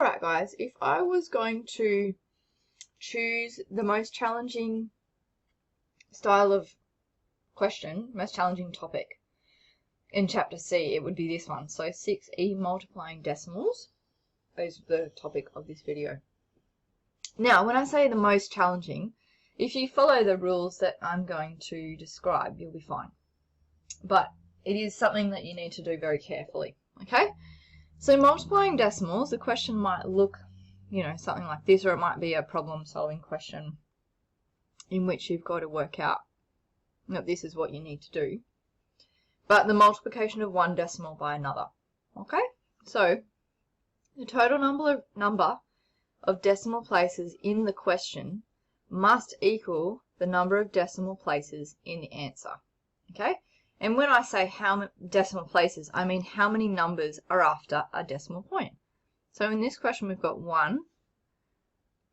Alright guys, if I was going to choose the most challenging style of question, most challenging topic in Chapter C, it would be this one. So 6e multiplying decimals is the topic of this video. Now, when I say the most challenging, if you follow the rules that I'm going to describe, you'll be fine. But it is something that you need to do very carefully, okay? So multiplying decimals, the question might look, something like this, or it might be a problem-solving question in which you've got to work out that this is what you need to do. But the multiplication of one decimal by another, okay? So the total number of decimal places in the question must equal the number of decimal places in the answer, okay? And when I say how many decimal places, I mean how many numbers are after a decimal point. So in this question, we've got 1,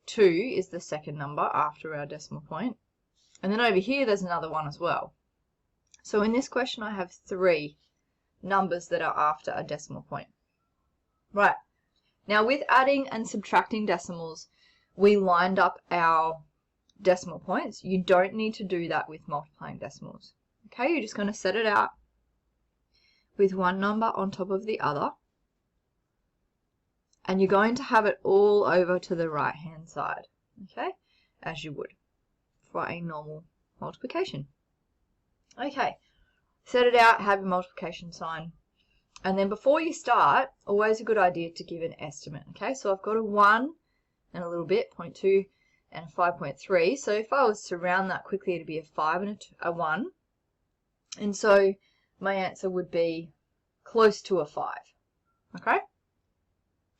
2 is the second number after our decimal point. And then over here, there's another one as well. So in this question, I have 3 numbers that are after a decimal point. Right. Now, with adding and subtracting decimals, we lined up our decimal points. You don't need to do that with multiplying decimals. Okay, you're just going to set it out with one number on top of the other. And you're going to have it all over to the right-hand side, okay, as you would for a normal multiplication. Okay, set it out, have your multiplication sign. And then before you start, always a good idea to give an estimate, okay? So I've got a 1 and a little bit, 0.2 and a 5.3. So if I was to round that quickly, it'd be a 5 and a 1. And so my answer would be close to a 5, okay?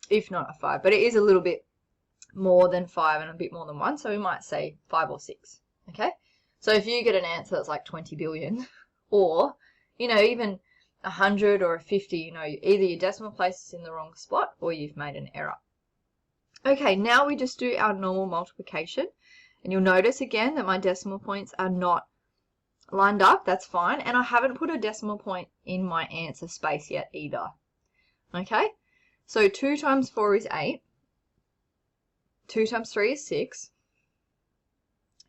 If not a 5, but it is a little bit more than 5 and a bit more than 1, so we might say 5 or 6, okay? So if you get an answer that's like 20 billion, or, even 100 or a 50, either your decimal place is in the wrong spot or you've made an error. Okay, now we just do our normal multiplication, and you'll notice again that my decimal points are not lined up. That's fine, and I haven't put a decimal point in my answer space yet either. Okay, so 2 times 4 is 8, 2 times 3 is 6,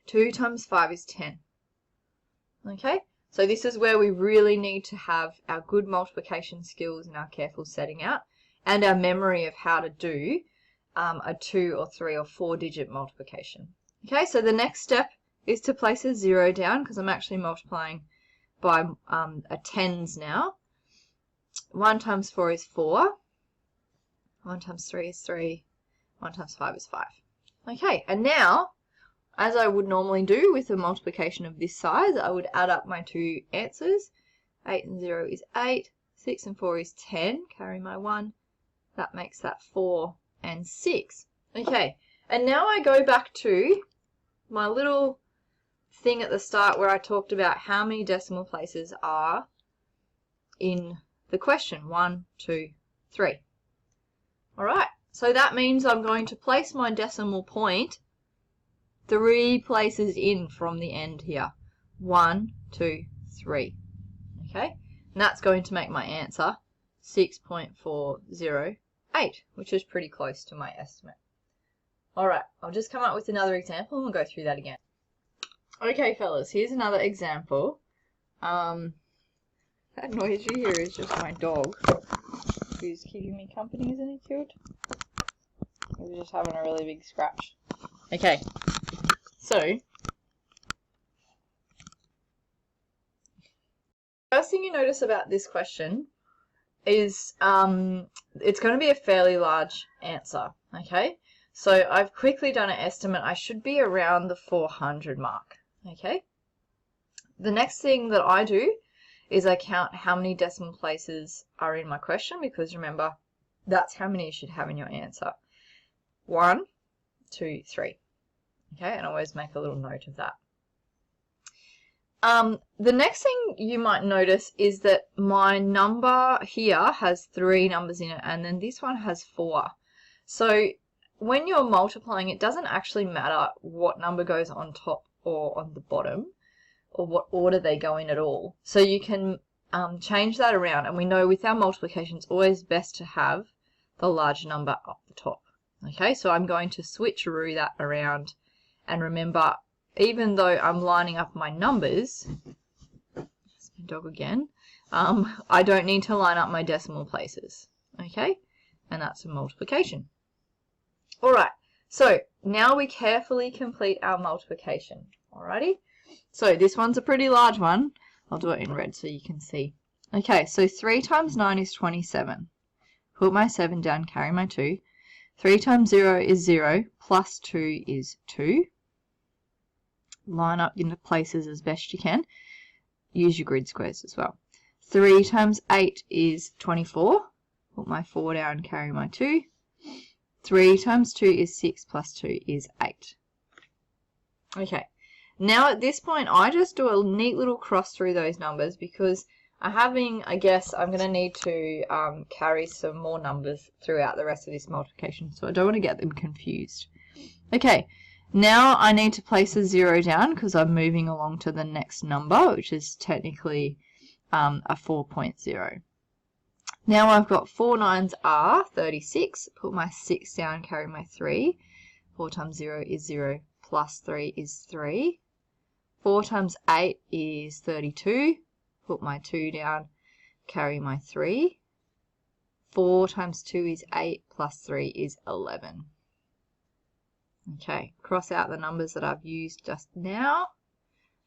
2 times 5 is 10. Okay, so this is where we really need to have our good multiplication skills and our careful setting out and our memory of how to do a 2 or 3 or 4 digit multiplication. Okay, so the next step is to place a 0 down because I'm actually multiplying by a tens now. 1 times 4 is 4. 1 times 3 is 3. 1 times 5 is 5. Okay, and now, as I would normally do with a multiplication of this size, I would add up my two answers. 8 and 0 is 8. 6 and 4 is 10. Carry my 1. That makes that 4 and 6. Okay, and now I go back to my little thing at the start where I talked about how many decimal places are in the question. 1, 2, 3. All right, so that means I'm going to place my decimal point 3 places in from the end here. 1, 2, 3. Okay, and that's going to make my answer 6.408, which is pretty close to my estimate. All right, I'll just come up with another example and we'll go through that again. Okay, fellas, here's another example. That noise you hear is just my dog, who's keeping me company. Isn't he cute? He's just having a really big scratch. Okay, so first thing you notice about this question is it's going to be a fairly large answer, okay? So I've quickly done an estimate. I should be around the 400 mark, okay? The next thing that I do is I count how many decimal places are in my question, because remember, that's how many you should have in your answer. 1, 2, 3. Okay, and I always make a little note of that. The next thing you might notice is that my number here has 3 numbers in it, and then this one has 4. So when you're multiplying, it doesn't actually matter what number goes on top or on the bottom, or what order they go in at all. So you can change that around, and we know with our multiplication it's always best to have the large number up the top. Okay, so I'm going to switcheroo that around. And remember, even though I'm lining up my numbers, that's my dog again, I don't need to line up my decimal places. Okay, and that's a multiplication. All right, so now we carefully complete our multiplication. Alrighty, so this one's a pretty large one. I'll do it in red so you can see. Okay, so 3 times 9 is 27. Put my 7 down, carry my 2. 3 times 0 is 0, plus 2 is 2. Line up into places as best you can. Use your grid squares as well. 3 times 8 is 24. Put my 4 down, carry my 2. 3 times 2 is 6, plus 2 is 8. Okay, now at this point I just do a neat little cross through those numbers because I guess I'm going to need to carry some more numbers throughout the rest of this multiplication, so I don't want to get them confused. Okay, now I need to place a 0 down because I'm moving along to the next number, which is technically a 4.0. Now I've got 4 9s are 36. Put my 6 down, carry my 3. 4 times 0 is 0, plus 3 is 3. 4 times 8 is 32. Put my 2 down, carry my 3. 4 times 2 is 8, plus 3 is 11. Okay, cross out the numbers that I've used just now.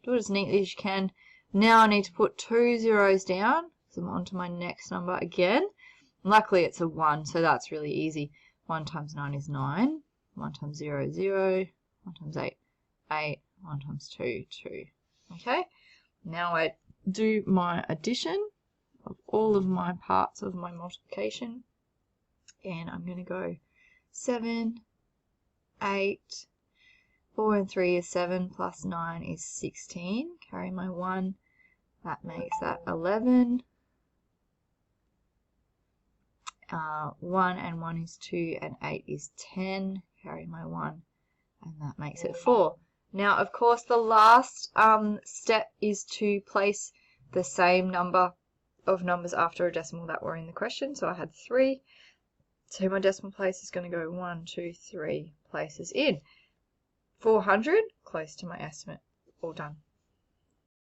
Do it as neatly as you can. Now I need to put 2 zeros down. So I'm on to my next number again. Luckily it's a 1, so that's really easy. 1 times 9 is 9. 1 times 0 is 0. 1 times 8, 8. 1 times 2, 2. Okay, now I do my addition of all of my parts of my multiplication. And I'm going to go 7, 8, 4 and 3 is 7, plus 9 is 16. Carry my 1. That makes that 11. 1 and 1 is 2 and 8 is 10. Carry my 1 and that makes it 4. Now of course the last step is to place the same number of numbers after a decimal that were in the question. So I had 3. So my decimal place is going to go 1, 2, 3 places in. 400, close to my estimate. All done.